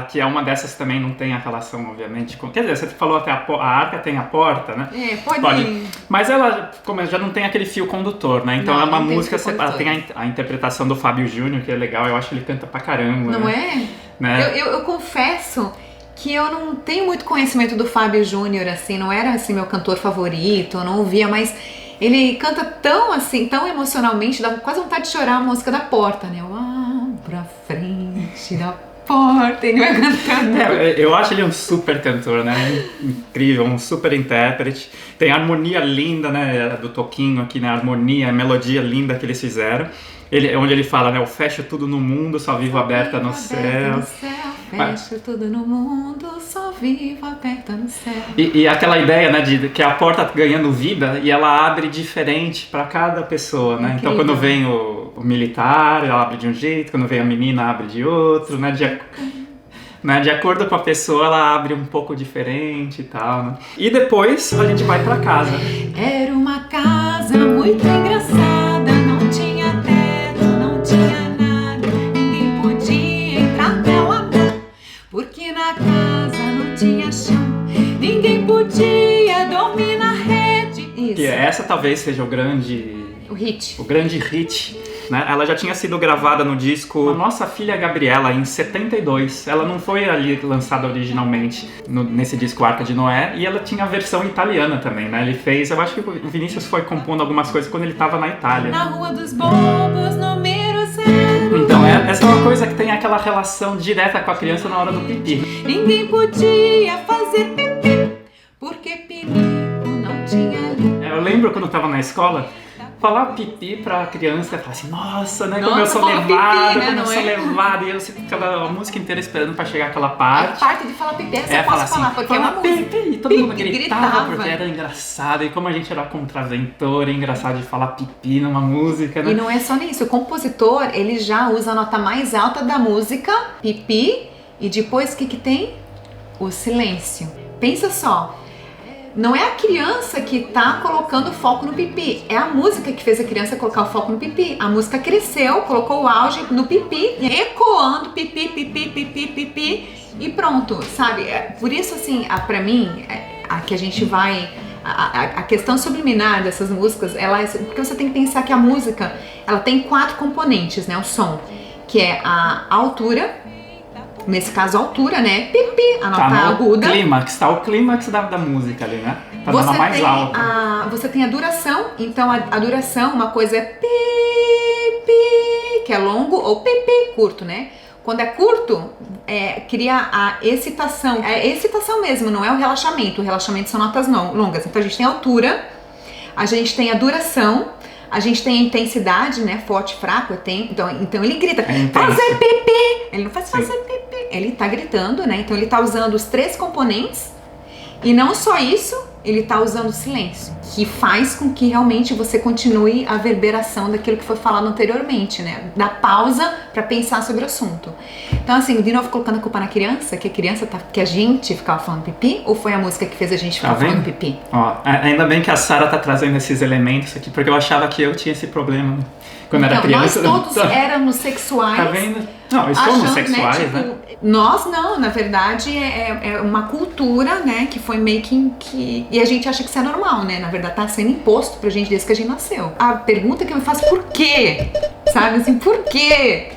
[SPEAKER 1] que é uma dessas também, não tem a relação, obviamente, com... Quer dizer, você falou até a Arca tem a porta, né?
[SPEAKER 2] Pode.
[SPEAKER 1] Mas ela, como já não tem aquele fio condutor, né? Então
[SPEAKER 2] não,
[SPEAKER 1] é uma música, tem
[SPEAKER 2] a
[SPEAKER 1] interpretação do Fábio Júnior, que é legal, eu acho que ele canta pra caramba.
[SPEAKER 2] Não
[SPEAKER 1] né?
[SPEAKER 2] é?
[SPEAKER 1] Né?
[SPEAKER 2] Eu confesso que eu não tenho muito conhecimento do Fábio Júnior, assim, não era assim meu cantor favorito, eu não ouvia, mas ele canta tão assim, tão emocionalmente, dá quase vontade de chorar a música da porta, né? Eu abro a frente da porta, ele vai cantando.
[SPEAKER 1] Eu acho ele um super cantor, né? Incrível, um super intérprete. Tem a harmonia linda, né, do Toquinho aqui, né? A harmonia, a melodia linda que eles fizeram. Onde ele fala, né? Eu fecho tudo no mundo, só vivo aberta no céu.
[SPEAKER 2] Fecho tudo no mundo, só vivo aberta no céu.
[SPEAKER 1] E aquela ideia, né, de que a porta ganhando vida e ela abre diferente para cada pessoa, né? Então quando vem o militar, ela abre de um jeito, quando vem a menina, abre de outro, né? De acordo com a pessoa, ela abre um pouco diferente e tal, né? E depois a gente vai para casa.
[SPEAKER 2] Era uma casa muito engraçada, não tinha teto, não tinha nada, ninguém podia entrar nela, porque na casa não tinha chão, ninguém podia dormir na rede.
[SPEAKER 1] E essa talvez seja o grande hit. Né? Ela já tinha sido gravada no disco Nossa Filha Gabriela, em 72. Ela não foi ali lançada originalmente nesse disco Arca de Noé, e ela tinha a versão italiana também, né? Ele fez, eu acho que o Vinícius foi compondo algumas coisas quando ele estava na Itália.
[SPEAKER 2] Na Rua dos Bobos, número 0.
[SPEAKER 1] Então, essa é uma coisa que tem aquela relação direta com a criança na hora do pipi.
[SPEAKER 2] Ninguém podia fazer pipi, porque pinico não tinha ali.
[SPEAKER 1] Eu lembro quando eu estava na escola, falar pipi pra criança, falar assim, nossa, né, como eu sou levado,
[SPEAKER 2] pipi, né,
[SPEAKER 1] como eu sou
[SPEAKER 2] é?
[SPEAKER 1] levado, e eu sinto aquela música inteira esperando pra chegar aquela parte.
[SPEAKER 2] A parte de falar pipi, essa eu posso falar, porque é uma música.
[SPEAKER 1] E todo mundo gritava, porque era engraçado, e como a gente era contraventor, é engraçado de falar pipi numa música, né?
[SPEAKER 2] E não é só nisso, o compositor, ele já usa a nota mais alta da música, pipi, e depois o que tem? O silêncio. Pensa só. Não é a criança que tá colocando foco no pipi, é a música que fez a criança colocar o foco no pipi. A música cresceu, colocou o auge no pipi, ecoando pipi, pipi, pipi, pipi, e pronto, sabe? Por isso, assim, pra mim, a que a gente vai... A questão subliminar dessas músicas, porque você tem que pensar que a música, ela tem 4 componentes, né? O som, que é a altura, nesse caso a altura, né? Pipi, a nota aguda.
[SPEAKER 1] Tá o clímax da música ali, né? Tá dando a mais alta.
[SPEAKER 2] Você tem a duração, então a duração, uma coisa é pi, que é longo, ou pipi, curto, né? Quando é curto, cria a excitação. É excitação mesmo, não é o relaxamento. O relaxamento são notas longas. Então a gente tem a altura, a gente tem a duração, a gente tem a intensidade, né? Forte, fraco, então ele grita, fazer pipi! Ele não faz fazer pipi. Ele tá gritando, né? Então ele tá usando os 3 componentes. E não só isso, ele tá usando o silêncio, que faz com que realmente você continue a reverberação daquilo que foi falado anteriormente, né? Dá pausa pra pensar sobre o assunto. Então, assim, de novo colocando a culpa na criança, que a gente ficava falando pipi, ou foi a música que fez a gente ficar falando pipi?
[SPEAKER 1] Ó, ainda bem que a Sara tá trazendo esses elementos aqui, porque eu achava que eu tinha esse problema, né? Quando era criança.
[SPEAKER 2] Nós todos éramos sexuais.
[SPEAKER 1] Tá vendo? Não, somos sexuais, né?
[SPEAKER 2] Nós não, na verdade é uma cultura, né, que foi meio que... E a gente acha que isso é normal, né? Na verdade tá sendo imposto pra gente desde que a gente nasceu. A pergunta que eu me faço, por quê? Sabe assim, por quê?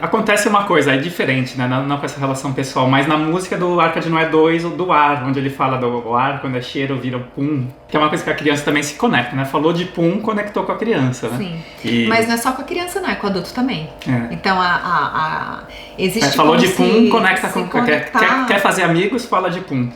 [SPEAKER 1] acontece uma coisa, é diferente, né? Não com essa relação pessoal, mas na música do Arca de Noé 2, o do ar, onde ele fala do ar, quando é cheiro, vira o pum, que é uma coisa que a criança também se conecta, né? Falou de pum, conectou com a criança, né?
[SPEAKER 2] Sim, mas não é só com a criança, não, é com o adulto também. Então, existe
[SPEAKER 1] falou de pum,
[SPEAKER 2] se
[SPEAKER 1] conecta com... Quer fazer amigos, fala de pum.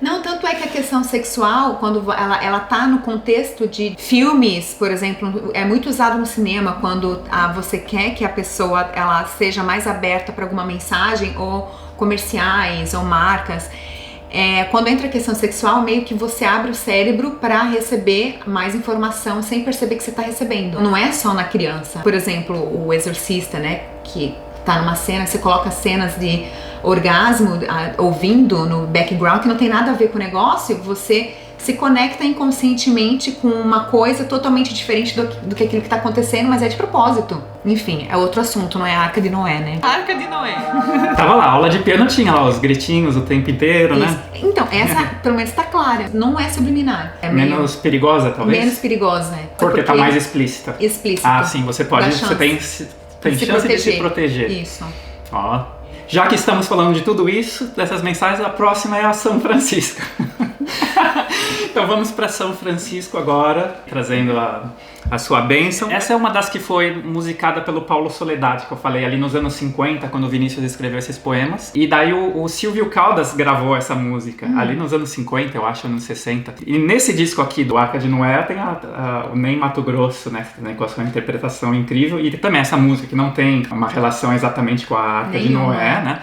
[SPEAKER 2] Não, tanto é que a questão sexual, quando ela tá no contexto de filmes, por exemplo, é muito usado no cinema quando você quer que a pessoa ela seja mais aberta para alguma mensagem, ou comerciais, ou marcas. Quando entra a questão sexual, meio que você abre o cérebro para receber mais informação sem perceber que você tá recebendo. Não é só na criança. Por exemplo, o Exorcista, né, que tá numa cena, você coloca cenas de orgasmo ouvindo no background que não tem nada a ver com o negócio, você se conecta inconscientemente com uma coisa totalmente diferente do que aquilo que está acontecendo, mas é de propósito. Enfim, é outro assunto, não é a Arca de Noé, né? Arca de Noé.
[SPEAKER 1] Tava lá, a aula de piano tinha lá os gritinhos o tempo inteiro,
[SPEAKER 2] isso,
[SPEAKER 1] né?
[SPEAKER 2] Então, essa pelo menos tá clara, não é subliminar. É
[SPEAKER 1] menos perigosa, talvez?
[SPEAKER 2] Menos perigosa,
[SPEAKER 1] Porque tá mais explícita.
[SPEAKER 2] Explícita.
[SPEAKER 1] Ah, sim, você tem chance de se proteger.
[SPEAKER 2] Isso.
[SPEAKER 1] Ó. Já que estamos falando de tudo isso, dessas mensagens, a próxima é a São Francisco. Então vamos para São Francisco agora, trazendo a sua bênção. Essa é uma das que foi musicada pelo Paulo Soledade, que eu falei ali nos anos 50, quando o Vinícius escreveu esses poemas. E daí o Silvio Caldas gravou essa música, ali nos anos 50, eu acho, anos 60. E nesse disco aqui do Arca de Noé tem o Ney Mato Grosso, né, com a sua interpretação incrível. E também essa música que não tem uma relação exatamente com a Arca de Noé, né?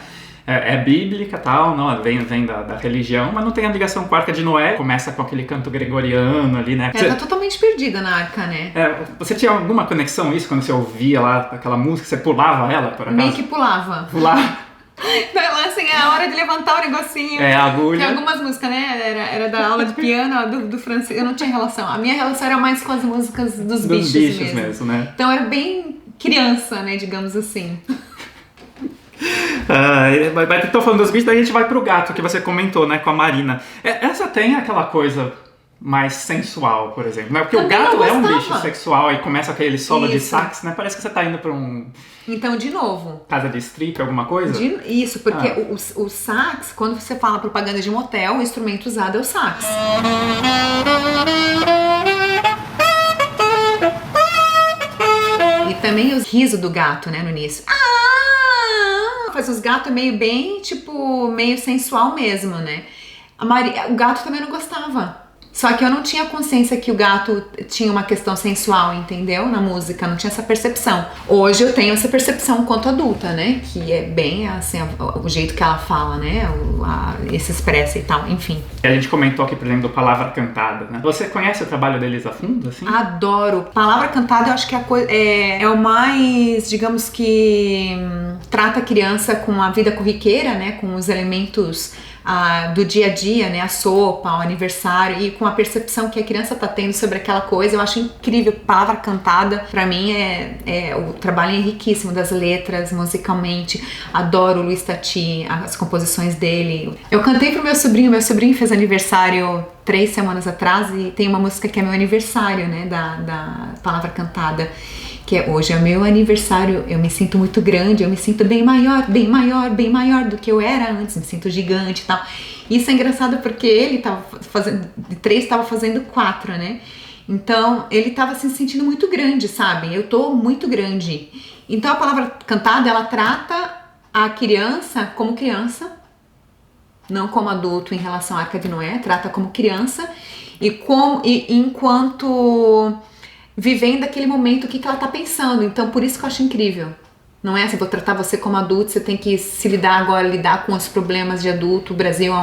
[SPEAKER 1] É bíblica e tal, não, vem da religião, mas não tem a ligação com a Arca de Noé. Começa com aquele canto gregoriano ali, né?
[SPEAKER 2] Ela tá totalmente perdida na Arca, né?
[SPEAKER 1] Você tinha alguma conexão isso quando você ouvia lá aquela música? Você pulava ela, por acaso?
[SPEAKER 2] Meio que pulava.
[SPEAKER 1] Pulava.
[SPEAKER 2] Então, assim, é a hora de levantar o negocinho.
[SPEAKER 1] A agulha.
[SPEAKER 2] Tem algumas músicas, né? Era da aula de piano do francês. Eu não tinha relação. A minha relação era mais com as músicas dos bichos mesmo,
[SPEAKER 1] né?
[SPEAKER 2] Então era bem criança, né? Digamos assim.
[SPEAKER 1] Então falando dos bichos, daí a gente vai pro gato que você comentou, né, com a Marina. Essa tem aquela coisa mais sensual, por exemplo, né? Porque
[SPEAKER 2] também
[SPEAKER 1] o gato é um bicho sexual e começa aquele solo de sax, né? Parece que você tá indo pra
[SPEAKER 2] Então, de novo,
[SPEAKER 1] casa de strip, alguma coisa?
[SPEAKER 2] Isso, porque o sax, quando você fala propaganda de motel, o instrumento usado é o sax. E também o riso do gato, né, no início. Faz os gatos meio sensual mesmo, né? O gato também não gostava. Só que eu não tinha consciência que o gato tinha uma questão sensual, entendeu? Na música, não tinha essa percepção. Hoje eu tenho essa percepção quanto adulta, né? Que é bem assim, o jeito que ela fala, né? Se expressa e tal, enfim.
[SPEAKER 1] A gente comentou aqui, por exemplo, do Palavra Cantada, né? Você conhece o trabalho deles a fundo, assim?
[SPEAKER 2] Adoro. Palavra Cantada eu acho que é o mais, digamos que, trata a criança com a vida corriqueira, né? Com os elementos do dia a dia, né, a sopa, o aniversário, e com a percepção que a criança tá tendo sobre aquela coisa. Eu acho incrível. Palavra Cantada, pra mim, o trabalho é riquíssimo das letras, musicalmente. Adoro o Luiz Tati, as composições dele. Eu cantei pro meu sobrinho fez aniversário 3 semanas atrás, e tem uma música que é meu aniversário, né, da Palavra Cantada, que hoje é meu aniversário, eu me sinto muito grande, eu me sinto bem maior do que eu era antes, me sinto gigante e tal. Isso é engraçado porque ele tava fazendo, de 3 estava fazendo 4, né? Então, ele tava se sentindo muito grande, sabe? Eu tô muito grande. Então, a Palavra Cantada, ela trata a criança como criança, não como adulto em relação à Arca de Noé, trata como criança, e enquanto vivendo aquele momento, o que ela tá pensando. Então, por isso que eu acho incrível. Não é assim, vou tratar você como adulto, você tem que lidar com os problemas de adulto. O Brasil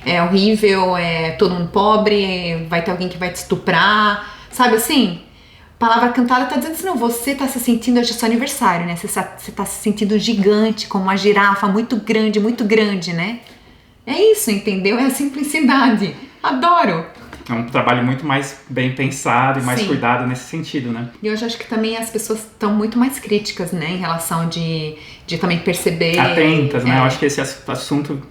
[SPEAKER 2] é horrível, é todo mundo pobre, vai ter alguém que vai te estuprar, sabe assim? Palavra Cantada tá dizendo assim, não, você tá se sentindo, hoje é seu aniversário, né? Você tá se sentindo gigante, como uma girafa, muito grande, né? É isso, entendeu? É a simplicidade. Adoro!
[SPEAKER 1] É um trabalho muito mais bem pensado e mais cuidado nesse sentido, né?
[SPEAKER 2] E hoje acho que também as pessoas estão muito mais críticas, né? Em relação de também perceber...
[SPEAKER 1] Atentas, né? Eu acho que esse assunto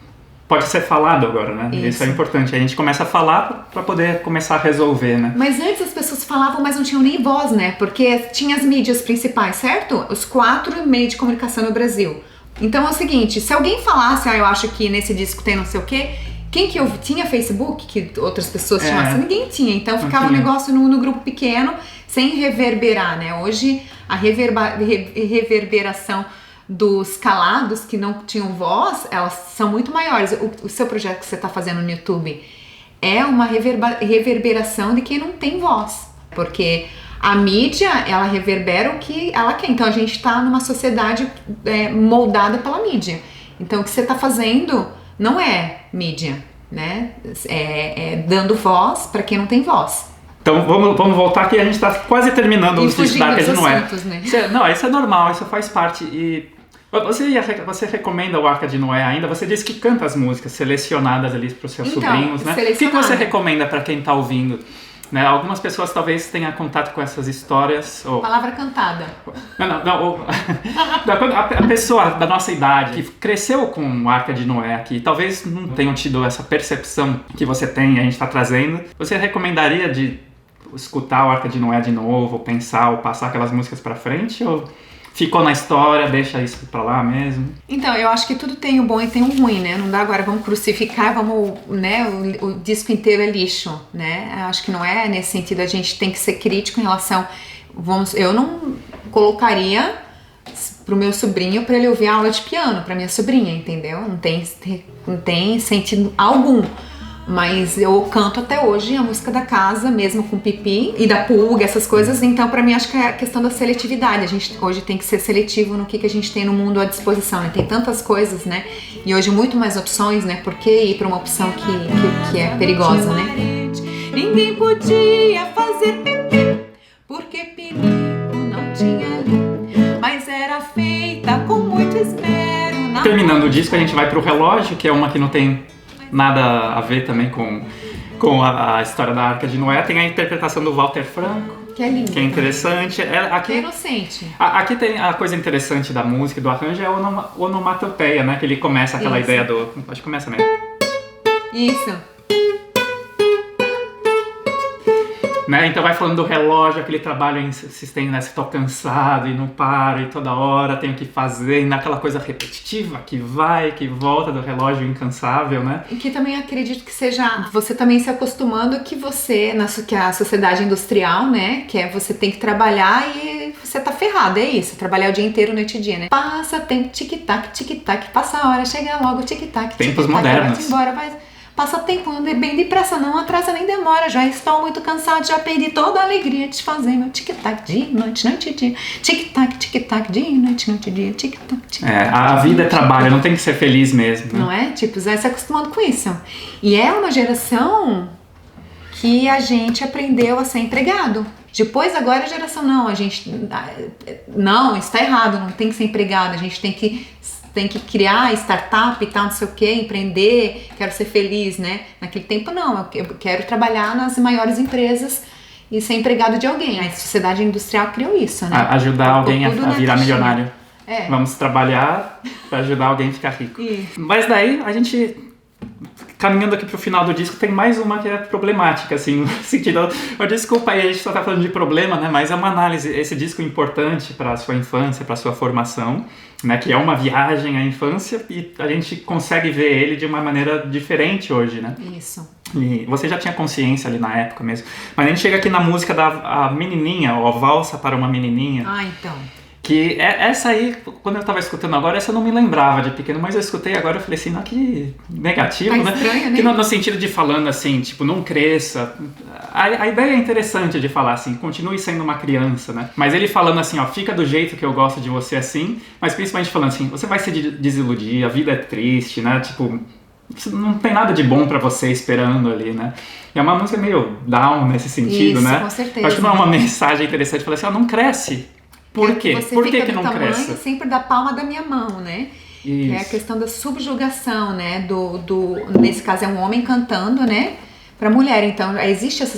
[SPEAKER 1] pode ser falado agora, né? Isso é importante. A gente começa a falar para poder começar a resolver, né?
[SPEAKER 2] Mas antes as pessoas falavam, mas não tinham nem voz, né? Porque tinha as mídias principais, certo? Os 4 meios de comunicação no Brasil. Então é o seguinte, se alguém falasse, eu acho que nesse disco tem não sei o quê, quem que tinha Facebook, que outras pessoas tinham, ninguém tinha. Então ficava um negócio no grupo pequeno, sem reverberar, né? Hoje a reverberação dos calados que não tinham voz, elas são muito maiores. O seu projeto que você está fazendo no YouTube é uma reverberação de quem não tem voz, porque a mídia, ela reverbera o que ela quer. Então a gente está numa sociedade moldada pela mídia. Então o que você está fazendo não é mídia, né? É dando voz para quem não tem voz.
[SPEAKER 1] Então vamos voltar que a gente está quase terminando os discos da Arca de Noé.
[SPEAKER 2] Né?
[SPEAKER 1] Isso é normal, isso faz parte. E você recomenda o Arca de Noé ainda? Você disse que canta as músicas selecionadas ali para os seus sobrinhos, né? O que você recomenda para quem está ouvindo? Né? Algumas pessoas talvez tenham contato com essas histórias.
[SPEAKER 2] Palavra cantada.
[SPEAKER 1] Não. A pessoa da nossa idade que cresceu com o Arca de Noé aqui, talvez não tenham tido essa percepção que você tem e a gente está trazendo. Você recomendaria de escutar o Arca de Noé de novo, pensar ou passar aquelas músicas para frente? Ou ficou na história, deixa isso pra lá mesmo?
[SPEAKER 2] Então, eu acho que tudo tem o bom e tem o ruim, né? Não dá agora, vamos crucificar, né? O disco inteiro é lixo, né? Eu acho que não é nesse sentido, a gente tem que ser crítico em relação... eu não colocaria pro meu sobrinho pra ele ouvir aula de piano, pra minha sobrinha, entendeu? Não tem sentido algum. Mas eu canto até hoje a música da casa, mesmo com pipi e da pulga, essas coisas. Então, pra mim, acho que é a questão da seletividade. A gente hoje tem que ser seletivo no que a gente tem no mundo à disposição, né? Tem tantas coisas, né? E hoje muito mais opções, né? Por que ir pra uma opção que é perigosa, né? Ninguém podia fazer pipi, porque pinico não tinha ali, mas era feita com muito esmero.
[SPEAKER 1] Terminando o disco, a gente vai pro Relógio, que é uma que não tem nada a ver também com a história da Arca de Noé. Tem a interpretação do Walter Franco,
[SPEAKER 2] que é lindo,
[SPEAKER 1] que é interessante.
[SPEAKER 2] Aqui, é inocente.
[SPEAKER 1] Aqui tem a coisa interessante da música, do arranjo, é a onomatopeia, né? Que ele começa aquela ideia do... Acho que começa mesmo.
[SPEAKER 2] Isso.
[SPEAKER 1] Né? Então vai falando do relógio, aquele trabalho insistente, né? Se tô cansado e não paro, e toda hora tenho que fazer, e naquela coisa repetitiva que vai, que volta do relógio incansável, né?
[SPEAKER 2] E que também acredito que seja você também se acostumando que que a sociedade industrial, né? Que é você tem que trabalhar e você tá ferrado, é isso. Trabalhar o dia inteiro, noite e dia, né? Passa tempo, tic-tac, passa a hora, chega logo, tic-tac,
[SPEAKER 1] tempos modernos.
[SPEAKER 2] Vai embora, passa tempo, não é bem depressa, não atrasa nem demora. Já estou muito cansado, já perdi toda a alegria de fazer meu tic-tac, dia, noite, dia. Tic-tac, dia, noite, dia. Tic-tac, tic-tac.
[SPEAKER 1] A vida é trabalho, não tem que ser feliz mesmo. Né?
[SPEAKER 2] Não é? Tipo, vai se acostumando com isso. E é uma geração que a gente aprendeu a ser empregado. Depois, agora a geração, não, isso tá errado, não tem que ser empregado, a gente tem que criar startup e tal, não sei o que, empreender, quero ser feliz, né? Naquele tempo não, eu quero trabalhar nas maiores empresas e ser empregado de alguém. A sociedade industrial criou isso, né?
[SPEAKER 1] Ajudar alguém a virar milionário.
[SPEAKER 2] É.
[SPEAKER 1] Vamos trabalhar para ajudar alguém a ficar rico.
[SPEAKER 2] Isso.
[SPEAKER 1] Mas daí, a gente... Caminhando aqui pro final do disco, tem mais uma que é problemática, assim, no sentido... Desculpa aí, a gente só tá falando de problema, né? Mas é uma análise, esse disco é importante para a sua infância, para a sua formação, né? Que é uma viagem à infância e a gente consegue ver ele de uma maneira diferente hoje, né?
[SPEAKER 2] Isso.
[SPEAKER 1] E você já tinha consciência ali na época mesmo. Mas a gente chega aqui na música da menininha, ó, Valsa para uma Menininha.
[SPEAKER 2] Ah, então...
[SPEAKER 1] Que essa aí, quando eu tava escutando agora, essa eu não me lembrava de pequeno, mas eu escutei agora e falei assim, não, que negativo,
[SPEAKER 2] tá estranho, né?
[SPEAKER 1] Que no sentido de falando assim, tipo, não cresça. A ideia é interessante de falar assim, continue sendo uma criança, né? Mas ele falando assim, ó, fica do jeito que eu gosto de você assim, mas principalmente falando assim, você vai se desiludir, a vida é triste, né? Tipo, não tem nada de bom pra você esperando ali, né? E é uma música meio down nesse sentido,
[SPEAKER 2] isso,
[SPEAKER 1] né?
[SPEAKER 2] Com certeza.
[SPEAKER 1] Acho que não é uma mensagem interessante, falar assim, ó, não cresce. Por quê? Por que não cresce?
[SPEAKER 2] Sempre da palma da minha mão, né?
[SPEAKER 1] Isso.
[SPEAKER 2] É a questão da subjugação, né? Nesse caso é um homem cantando, né? Pra mulher. Então existe essa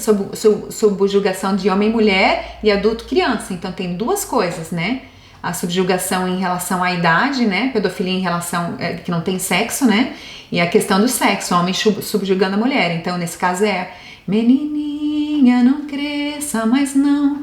[SPEAKER 2] subjugação de homem e mulher e adulto criança. Então tem duas coisas, né? a subjugação em relação à idade, né? Pedofilia em relação que não tem sexo, né? E a questão do sexo, o homem subjugando a mulher. Então, nesse caso menininha, não cresça, mas não,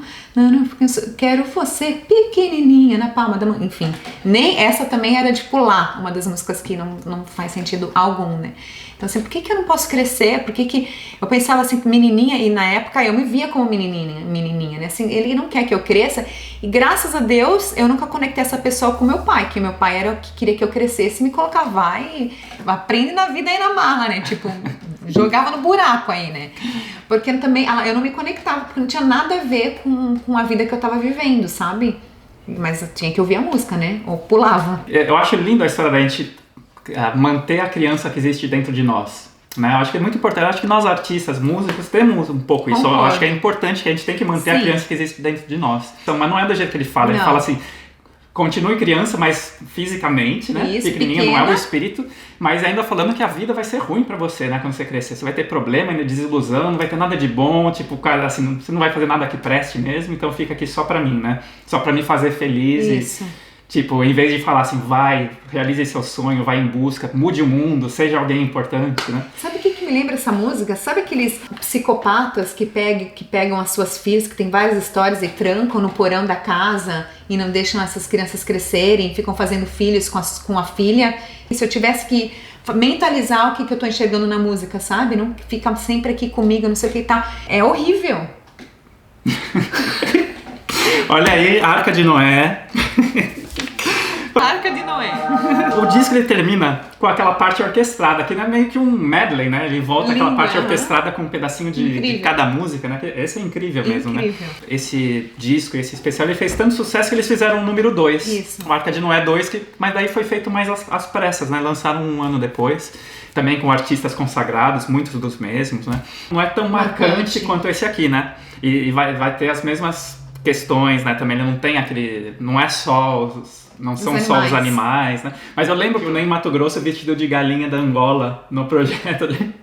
[SPEAKER 2] quero você pequenininha na palma da mão. Enfim, nem essa também era de pular, uma das músicas que não faz sentido algum, né? Então, assim, por que eu não posso crescer? Por que eu pensava assim, menininha, e na época eu me via como menininha, né? Assim, ele não quer que eu cresça, e graças a Deus eu nunca conectei essa pessoa com meu pai, que meu pai era o que queria que eu crescesse, me colocava, vai, aprende na vida aí na marra, né? Tipo, jogava no buraco aí, né? Porque também eu não me conectava, porque não tinha nada a ver com a vida que eu tava vivendo, sabe? Mas eu tinha que ouvir a música, né? Ou pulava.
[SPEAKER 1] Eu acho lindo a história da gente manter a criança que existe dentro de nós, né? Eu acho que é muito importante. Eu acho que nós artistas, músicos, temos um pouco isso. Eu acho que é importante que a gente tem que manter a criança que existe dentro de nós. Então, mas não é do jeito que ele fala. Ele fala assim, continue criança, mas fisicamente, né?
[SPEAKER 2] Isso,
[SPEAKER 1] pequenininha, não é o espírito, mas ainda falando que a vida vai ser ruim pra você, né? Quando você crescer, você vai ter problema, desilusão, não vai ter nada de bom, tipo, cara, assim, você não vai fazer nada que preste mesmo, então fica aqui só pra mim, né? Só pra me fazer feliz.
[SPEAKER 2] Isso.
[SPEAKER 1] Tipo, em vez de falar assim, vai, realize seu sonho, vai em busca, mude o mundo, seja alguém importante, né?
[SPEAKER 2] Sabe o que me lembra essa música? Sabe aqueles psicopatas que pegam as suas filhas, que tem várias histórias e trancam no porão da casa e não deixam essas crianças crescerem, ficam fazendo filhos com a filha? E se eu tivesse que mentalizar o que eu tô enxergando na música, sabe? Não fica sempre aqui comigo, não sei o que tá. É horrível.
[SPEAKER 1] Olha aí, Arca de Noé.
[SPEAKER 2] Arca de Noé.
[SPEAKER 1] O disco ele termina com aquela parte orquestrada, que não é meio que um medley, né? Ele volta aquela parte orquestrada com um pedacinho de cada música, né? Esse é incrível mesmo, né? Esse disco, esse especial, ele fez tanto sucesso que eles fizeram o número 2.
[SPEAKER 2] Isso.
[SPEAKER 1] O Arca de Noé 2, mas daí foi feito mais às pressas, né? Lançaram um ano depois. Também com artistas consagrados, muitos dos mesmos, né? Não é tão marcante quanto esse aqui, né? E vai ter as mesmas questões, né? Também ele não tem aquele... Não é só... Não são só os animais, né? Mas eu lembro que o Ney Matogrosso vestido de galinha da Angola no projeto dele.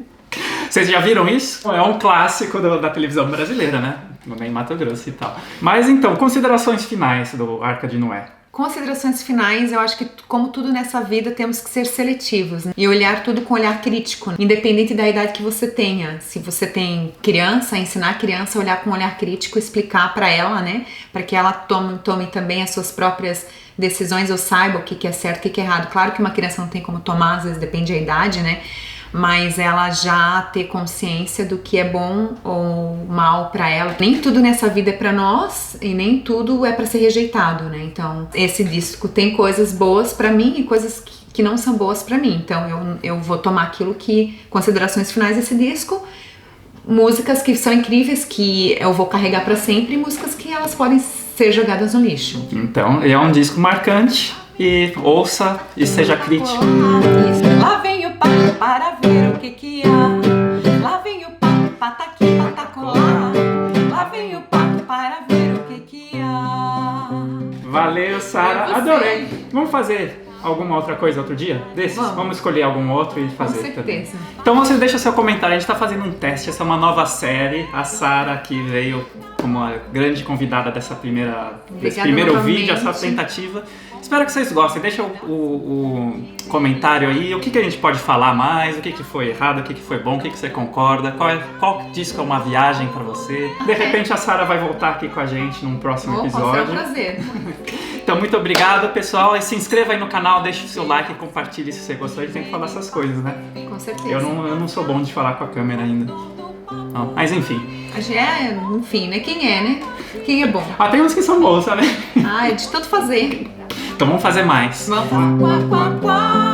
[SPEAKER 1] Vocês já viram isso? É um clássico da televisão brasileira, né? O Ney Matogrosso e tal. Mas então, considerações finais do Arca de Noé.
[SPEAKER 2] Considerações finais, eu acho que como tudo nessa vida temos que ser seletivos, né? E olhar tudo com olhar crítico, independente da idade que você tenha. Se você tem criança, ensinar a criança a olhar com olhar crítico, explicar para ela, né? Para que ela tome também as suas próprias decisões ou saiba o que é certo e o que é errado. Claro que uma criança não tem como tomar, às vezes depende da idade, né? Mas ela já ter consciência do que é bom ou mal pra ela. Nem tudo nessa vida é pra nós e nem tudo é pra ser rejeitado, né? Então, esse disco tem coisas boas pra mim e coisas que não são boas pra mim. Então, eu vou tomar aquilo que... Considerações finais desse disco. Músicas que são incríveis, que eu vou carregar pra sempre, e músicas que elas podem ser jogadas no lixo.
[SPEAKER 1] Então, é um disco marcante. E ouça e seja crítico.
[SPEAKER 2] Lá vem o pato para ver o que há. Lá vem o pato, pataqui, patacolá. Lá vem o pato para ver o que há.
[SPEAKER 1] Valeu, Sara. Adorei. Vamos fazer alguma outra coisa outro dia? Desses? Vamos escolher algum outro e fazer.
[SPEAKER 2] Com certeza.
[SPEAKER 1] Também. Então você deixa seu comentário. A gente tá fazendo um teste. Essa é uma nova série. A Sara que veio como uma grande convidada desse primeiro vídeo, essa tentativa. Espero que vocês gostem. Deixa o comentário aí. O que a gente pode falar mais? O que foi errado? O que foi bom? O que você concorda? Qual disco é uma viagem pra você? De repente a Sara vai voltar aqui com a gente num próximo episódio.
[SPEAKER 2] É um prazer.
[SPEAKER 1] Então, muito obrigado, pessoal. E se inscreva aí no canal, deixe o seu like e compartilhe se você gostou. A gente tem que falar essas coisas, né?
[SPEAKER 2] Com certeza.
[SPEAKER 1] Eu não sou bom de falar com a câmera ainda. Não. Mas enfim.
[SPEAKER 2] Enfim, né? Quem é, né? Quem é bom?
[SPEAKER 1] Tem uns que são bons, né?
[SPEAKER 2] É de tanto fazer.
[SPEAKER 1] Então vamos fazer mais.
[SPEAKER 2] Vamos.